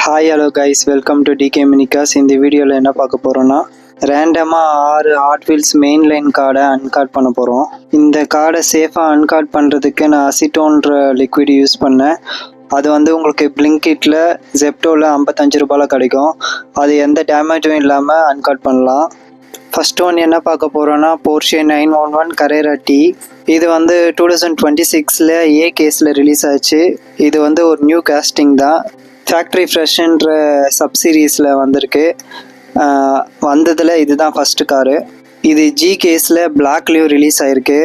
Hi hello guys, welcome to DK மினிகாஸ். இந்த வீடியோவில் என்ன பார்க்க போகிறோன்னா, ரேண்டமாக 6 ஹாட் வீல்ஸ் மெயின் லைன் கார்டை அன்கார்ட் பண்ண போகிறோம். இந்த கார்டை சேஃபாக அன்கார்ட் பண்ணுறதுக்கு நான் அசிட்டோன்ற லிக்விட் யூஸ் பண்ணேன். அது உங்களுக்கு பிளிங்கிட்டில் ஜெப்டோவில் 55 ரூபாயில் கிடைக்கும். அது எந்த டேமேஜும் இல்லாமல் அன்கார்ட் பண்ணலாம். ஃபர்ஸ்ட் ஒன் என்ன பார்க்க போகிறோன்னா, போர்ஷே 911 கரேரா டி. இது 2026 ஏ கேஸில் ரிலீஸ் ஆச்சு. இது ஒரு நியூ காஸ்டிங் தான். ஃபேக்ட்ரி ஃப்ரெஷ்ன்ற சப்சீரீஸில் வந்திருக்கு. வந்ததில் இதுதான் ஃபஸ்ட்டு காரு. இது ஜி கேஸில் பிளாக்லேயும் ரிலீஸ் ஆகிருக்கு.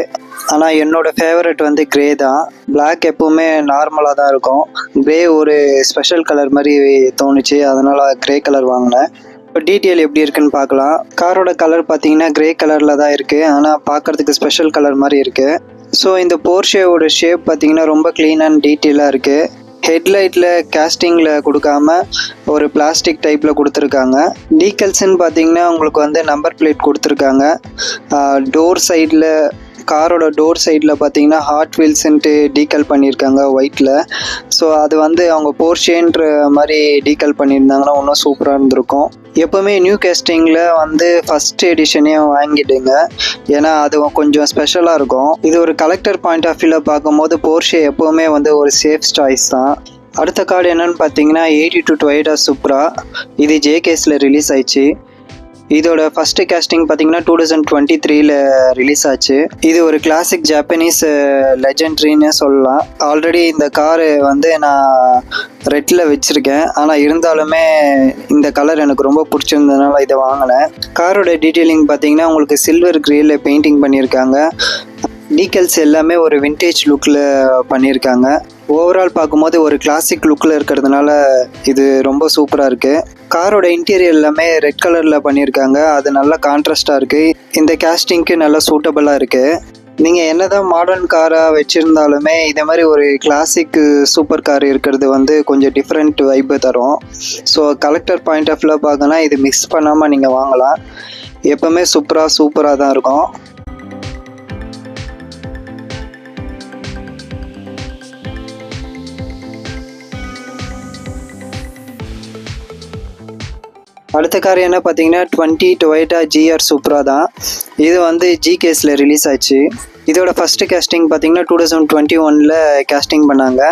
ஆனால் என்னோடய ஃபேவரட் க்ரே தான். பிளாக் எப்போவுமே நார்மலாக தான் இருக்கும். க்ரே ஒரு ஸ்பெஷல் கலர் மாதிரி தோணுச்சு, அதனால் க்ரே கலர் வாங்கினேன். இப்போ டீட்டெயில் எப்படி இருக்குன்னு பார்க்கலாம். காரோட கலர் பார்த்தீங்கன்னா க்ரே கலரில் தான் இருக்குது, ஆனால் பார்க்குறதுக்கு ஸ்பெஷல் கலர் மாதிரி இருக்குது. ஸோ இந்த போர்ஷேவோட ஷேப் பார்த்தீங்கன்னா ரொம்ப க்ளீன் அண்ட் டீட்டெயிலாக இருக்குது. ஹெட்லைட்டில் கேஸ்டிங்கில் கொடுக்காம ஒரு பிளாஸ்டிக் டைப்பில் கொடுத்துருக்காங்க. டீக்கல்ஸ்ன்னு பார்த்தீங்கன்னா உங்களுக்கு நம்பர் பிளேட் கொடுத்துருக்காங்க. டோர் சைடில், காரோட டோர் சைடில் பார்த்தீங்கன்னா ஹாட் வீல்ஸ்ன்ட்டு டீக்கல் பண்ணியிருக்காங்க ஒயிட்டில். ஸோ அது அவங்க போர்ஷேன்ற மாதிரி டீக்கல் பண்ணியிருந்தாங்கன்னா இன்னும் சூப்பராக இருந்திருக்கும். எப்போவுமே நியூ கேஸ்டிங்கில் ஃபஸ்ட் எடிஷனே வாங்கிடுங்க, ஏன்னா அது கொஞ்சம் ஸ்பெஷலாக இருக்கும். இது ஒரு கலெக்டர் பாயிண்ட் ஆஃப் வியூவில் பார்க்கும்போது போர்ஷே எப்போவுமே ஒரு சேஃப் சாய்ஸ் தான். அடுத்த கார்டு என்னென்னு பார்த்தீங்கன்னா 82 டொயோட்டா சுப்ரா. இது ஜே கேஸில் ரிலீஸ் ஆயிடுச்சு. இதோட ஃபஸ்ட்டு கேஸ்டிங் பார்த்தீங்கன்னா 2023 ரிலீஸ் ஆச்சு. இது ஒரு கிளாசிக் ஜாப்பனீஸ் லெஜெண்ட்ரின்னு சொல்லலாம். ஆல்ரெடி இந்த காரு நான் ரெட்டில் வச்சுருக்கேன், ஆனால் இருந்தாலுமே இந்த கலர் எனக்கு ரொம்ப பிடிச்சிருந்ததுனால இதை வாங்கினேன். காரோட டீட்டெயிலிங் பார்த்தீங்கன்னா உங்களுக்கு சில்வர் கிரேயில் பெயிண்டிங் பண்ணியிருக்காங்க. டீக்கல்ஸ் எல்லாமே ஒரு விண்டேஜ் லுக்கில் பண்ணியிருக்காங்க. ஓவரால் பார்க்கும்போது ஒரு கிளாசிக் லுக்கில் இருக்கிறதுனால இது ரொம்ப சூப்பராக இருக்குது. காரோட இன்டீரியர் எல்லாமே ரெட் கலரில் பண்ணியிருக்காங்க. அது நல்லா கான்ட்ராஸ்டாக இருக்குது. இந்த கேஸ்டிங்க்கு நல்லா சூட்டபுளாக இருக்குது. நீங்கள் என்ன தான் மாடர்ன் காராக வச்சுருந்தாலுமே இதே மாதிரி ஒரு கிளாசிக் சூப்பர் கார் இருக்கிறது கொஞ்சம் டிஃப்ரெண்ட் வைப்பு தரும். ஸோ கலெக்டர் பாயிண்ட் ஆஃப் வியூவில் பார்க்கணுன்னா இது மிக்ஸ் பண்ணாமல் நீங்கள் வாங்கலாம். எப்போவுமே சூப்பராக தான் இருக்கும். அடுத்த கார் என்ன பார்த்தீங்கன்னா 20 டொயோட்டா ஜிஆர் சூப்ரா தான். இது ஜி கேஸில் ரிலீஸ் ஆச்சு. இதோட ஃபஸ்ட்டு கேஸ்டிங் பார்த்தீங்கன்னா 2021 கேஸ்டிங் பண்ணாங்க.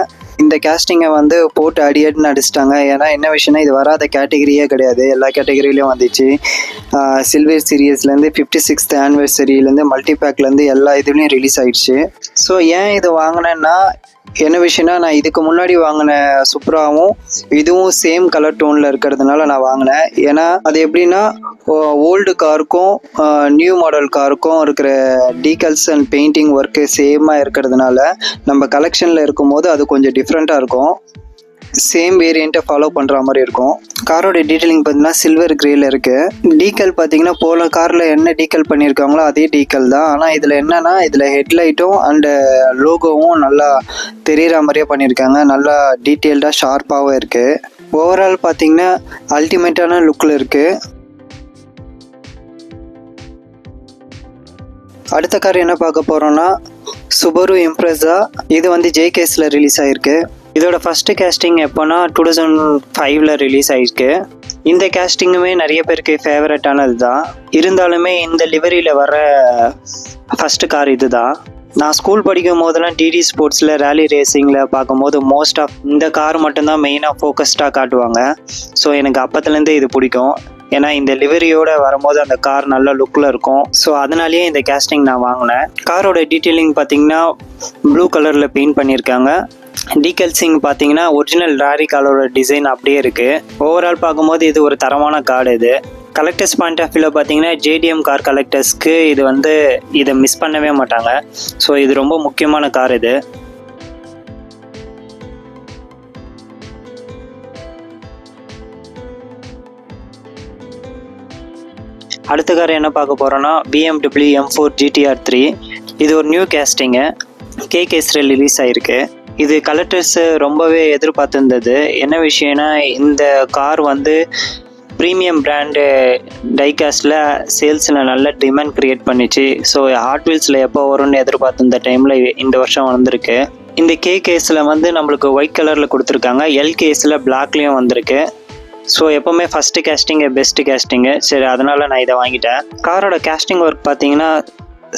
இந்த கேஸ்டிங்கை போட்டு அடின்னு அடிச்சிட்டாங்க. ஏன்னா என்ன விஷயம்னா, இது வராத கேட்டகரியே கிடையாது, எல்லா கேட்டகரியிலையும் வந்துச்சு. சில்வர் சீரியஸ்லேருந்து 56th ஆனிவர்சரியிலேருந்து மல்டிபேக்லேருந்து எல்லா இதுலேயும் ரிலீஸ் ஆகிடுச்சு. ஸோ ஏன் இது வாங்கினேன்னா, என்ன விஷயம்னா, நான் இதுக்கு முன்னாடி வாங்கின சுப்ராவும் இதுவும் சேம் கலர் டோனில் இருக்கிறதுனால நான் வாங்கினேன். ஏன்னா அது எப்படின்னா, ஓல்டு காருக்கும் நியூ மாடல் காருக்கும் இருக்கிற டீக்கல்ஸ் அண்ட் பெயிண்டிங் ஒர்க்கு சேமாக இருக்கிறதுனால நம்ம கலெக்ஷனில் இருக்கும்போது அது கொஞ்சம் டிஃப்ரெண்ட்டாக இருக்கும். சேம் வேரியண்ட்டை ஃபாலோ பண்ணுற மாதிரி இருக்கும். காரோட டீட்டெயிலிங் பார்த்தீங்கன்னா சில்வர் கிரேயில் இருக்குது. டீக்கல் பார்த்தீங்கன்னா போன காரில் என்ன டீக்கல் பண்ணியிருக்காங்களோ அதே டீக்கல் தான். ஆனால் இதில் என்னென்னா, இதில் ஹெட்லைட்டும் அண்டு லோகோவும் நல்லா தெரிகிற மாதிரியே பண்ணியிருக்காங்க. நல்லா டீட்டெயில்டாக ஷார்ப்பாகவும் இருக்குது. ஓவரால் பார்த்தீங்கன்னா அல்டிமேட்டான லுக்கில் இருக்குது. அடுத்த கார் என்ன பார்க்க போகிறோன்னா சுபரு இம்ப்ரெஸா. இது ஜே கேஸில் ரிலீஸ் ஆகிருக்கு. இதோட ஃபஸ்ட்டு கேஸ்டிங் எப்போனா 2005 ரிலீஸ் ஆகிருக்கு. இந்த கேஸ்டிங்குமே நிறைய பேருக்கு ஃபேவரட்டானது தான். இருந்தாலுமே இந்த லிவரியில் வர ஃபஸ்ட்டு கார் இது தான். நான் ஸ்கூல் படிக்கும் போதெல்லாம் டிடி ஸ்போர்ட்ஸில் ரேலி ரேசிங்கில் பார்க்கும்போது மோஸ்ட் ஆஃப் இந்த கார் மட்டும்தான் மெயினாக ஃபோக்கஸ்டாக காட்டுவாங்க. ஸோ எனக்கு அப்போத்துலேருந்தே இது பிடிக்கும். ஏன்னா இந்த லிவரியோடு வரும்போது அந்த கார் நல்ல லுக்கில் இருக்கும். ஸோ அதனாலேயே இந்த கேஸ்டிங் நான் வாங்கினேன். காரோட டீட்டெயிலிங் பார்த்தீங்கன்னா ப்ளூ கலரில் பெயிண்ட் பண்ணியிருக்காங்க. டீக்கல்சிங் பார்த்தீங்கன்னா ஒரிஜினல் ராரி காரோட டிசைன் அப்படியே இருக்குது. ஓவரால் பார்க்கும்போது இது ஒரு தரமான கார். இது கலெக்டர்ஸ் பாயிண்ட் ஆஃப் வியூவில் பார்த்தீங்கன்னா ஜேடிஎம் கார் கலெக்டர்ஸ்க்கு இது இதை மிஸ் பண்ணவே மாட்டாங்க. ஸோ இது ரொம்ப முக்கியமான கார் இது. அடுத்த கார் என்ன பார்க்க போகிறோன்னா BMW M4 GTR 3. இது ஒரு நியூ கேஸ்டிங்கு. கே கேஸில் ரிலீஸ் ஆகிருக்கு. இது கலெக்டர்ஸ் ரொம்பவே எதிர்பார்த்துருந்தது. என்ன விஷயம்னா, இந்த கார் ப்ரீமியம் பிராண்டு டைகாஸ்டில் சேல்ஸில் நல்ல டிமாண்ட் க்ரியேட் பண்ணிச்சு. ஸோ ஹாட் வீல்ஸில் எப்போ வரும்னு எதிர்பார்த்து இந்த டைமில் இந்த வருஷம் வந்திருக்கு. இந்த கே கேஸில் நம்மளுக்கு ஒயிட் கலரில் கொடுத்துருக்காங்க. எல் கேஸில் பிளாக்லேயும் வந்திருக்கு. ஸோ எப்போவுமே ஃபஸ்ட்டு கேஸ்டிங்கு பெஸ்ட்டு கேஸ்டிங்கு. சரி, அதனால் நான் இதை வாங்கிட்டேன். காரோட கேஸ்டிங் ஒர்க் பார்த்தீங்கன்னா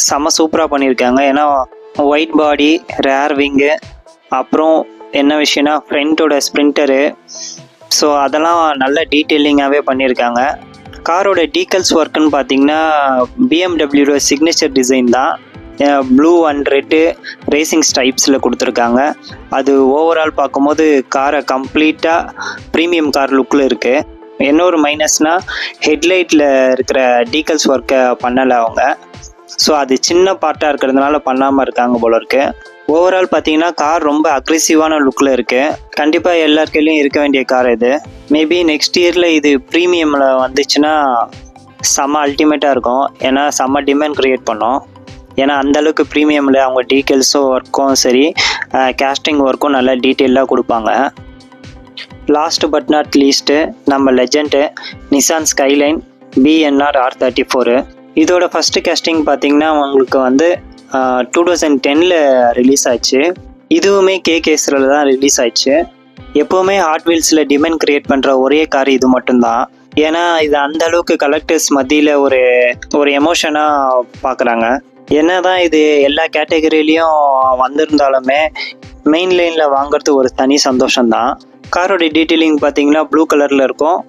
செம்ம சூப்பராக பண்ணியிருக்காங்க. ஏன்னா ஒயிட் பாடி, ரேர் விங்கு, அப்புறம் என்ன விஷயம்னா ஃப்ரண்ட்டோட ஸ்ப்ரிண்டரு, ஸோ அதெல்லாம் நல்ல டீட்டெயிலிங்காகவே பண்ணியிருக்காங்க. காரோட டீக்கல்ஸ் ஒர்க்குன்னு பார்த்தீங்கன்னா பிஎம்டபிள்யூட சிக்னேச்சர் டிசைன் தான். ப்ளூ அண்ட் ரெட்டு ரேசிங் ஸ்டைப்ஸில் கொடுத்துருக்காங்க. அது ஓவரால் பார்க்கும்போது காரை கம்ப்ளீட்டாக ப்ரீமியம் கார் லுக்கில் இருக்குது. இன்னொரு மைனஸ்னால் ஹெட்லைட்டில் இருக்கிற டீக்கல்ஸ் ஒர்க்கை பண்ணலை அவங்க. ஸோ அது சின்ன பார்ட்டாக இருக்கிறதுனால பண்ணாமல் இருக்காங்க போல இருக்குது. ஓவரால் பார்த்தீங்கன்னா கார் ரொம்ப அக்ரெசிவான லுக்கில் இருக்குது. கண்டிப்பாக எல்லார் கையிலையும் இருக்க வேண்டிய கார் இது. மேபி நெக்ஸ்ட் இயரில் இது ப்ரீமியமில் வந்துச்சுன்னா செம்ம அல்டிமேட்டாக இருக்கும். ஏன்னா செம்ம டிமாண்ட் க்ரியேட் பண்ணோம். ஏன்னா அந்தளவுக்கு ப்ரீமியமில் அவங்க டீட்டெயில்ஸும் ஒர்க்கும் சரி, கேஸ்டிங் ஒர்க்கும் நல்லா டீட்டெயிலாக கொடுப்பாங்க. லாஸ்ட் பட் நாட் லீஸ்ட்டு நம்ம legend Nissan skyline BNR R34. இதோட ஃபஸ்ட்டு கேஸ்டிங் பார்த்தீங்கன்னா உங்களுக்கு வந்து 2010 ரிலீஸ் ஆச்சு. இதுவுமே கேஸில் தான் ரிலீஸ் ஆச்சு. எப்போவுமே ஹாட் வீல்ஸில் டிமாண்ட் க்ரியேட் பண்ணுற ஒரே கார் இது மட்டும்தான். ஏன்னா இது அந்த அளவுக்கு கலெக்டர்ஸ் மத்தியில் ஒரு எமோஷனாக பார்க்குறாங்க. என்ன தான் இது எல்லா கேட்டகரியிலையும் வந்திருந்தாலுமே மெயின் லைனில் வாங்குறது ஒரு தனி சந்தோஷம்தான். காரோட டீட்டெயிலிங் பார்த்தீங்கன்னா ப்ளூ கலரில் இருக்கும்.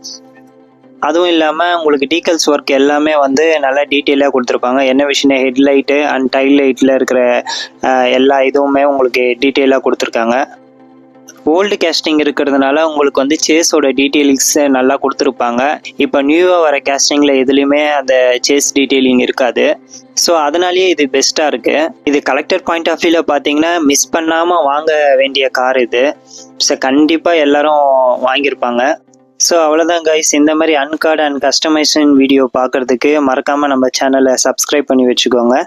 அதுவும் இல்லாமல் உங்களுக்கு டீக்கல்ஸ் ஒர்க் எல்லாமே வந்து நல்லா டீட்டெயிலாக கொடுத்துருப்பாங்க. என்ன விஷயம், ஹெட்லைட்டு அண்ட் டைல் லைட்டில் இருக்கிற எல்லா இதுவுமே உங்களுக்கு டீட்டெயிலாக கொடுத்துருக்காங்க. ஓல்டு கேஸ்டிங் இருக்கிறதுனால உங்களுக்கு வந்து சேஸோட டீட்டெயிலிங்ஸ் நல்லா கொடுத்துருப்பாங்க. இப்போ நியூவாக வர கேஸ்டிங்கில் எதுலேயுமே அந்த சேஸ் டீட்டெயிலிங் இருக்காது. ஸோ அதனாலேயே இது பெஸ்ட்டாக இருக்குது. இது கலெக்டர் பாயிண்ட் ஆஃப் வியூவில் பார்த்தீங்கன்னா மிஸ் பண்ணாமல் வாங்க வேண்டிய கார் இது. ஸோ கண்டிப்பாக எல்லோரும் வாங்கியிருப்பாங்க. ஸோ அவ்வளோதான் கைஸ். இந்த மாதிரி அன்கார்டு அண்ட் கஸ்டமைசேஷன் வீடியோ பார்க்குறதுக்கு மறக்காமல் நம்ம சேனலை சப்ஸ்கிரைப் பண்ணி வச்சுக்கோங்க.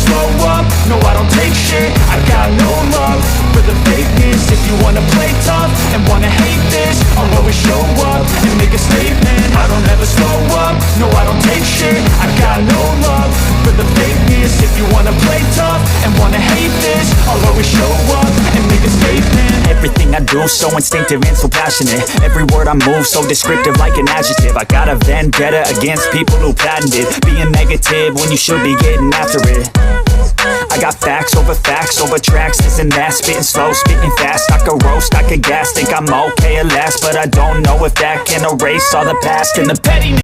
Slow up, no I don't take shit. I got no love for the fakeness. If you wanna play tough and wanna hate this, I'll always show up and make a statement. I don't ever slow up, no I don't take shit. I got no love for the fakeness. If you wanna play tough and wanna hate this, I'll always show up and make a statement. Everything I do so instinctive and so passionate. Every word I move so descriptive like an adjective. I got a vendetta against people who patented being negative when you should be getting after it. I got facts over tracks, isn't that spitting slow, spitting fast, I could roast, I could gas, think I'm okay at last, but I don't know if that can erase all the past and the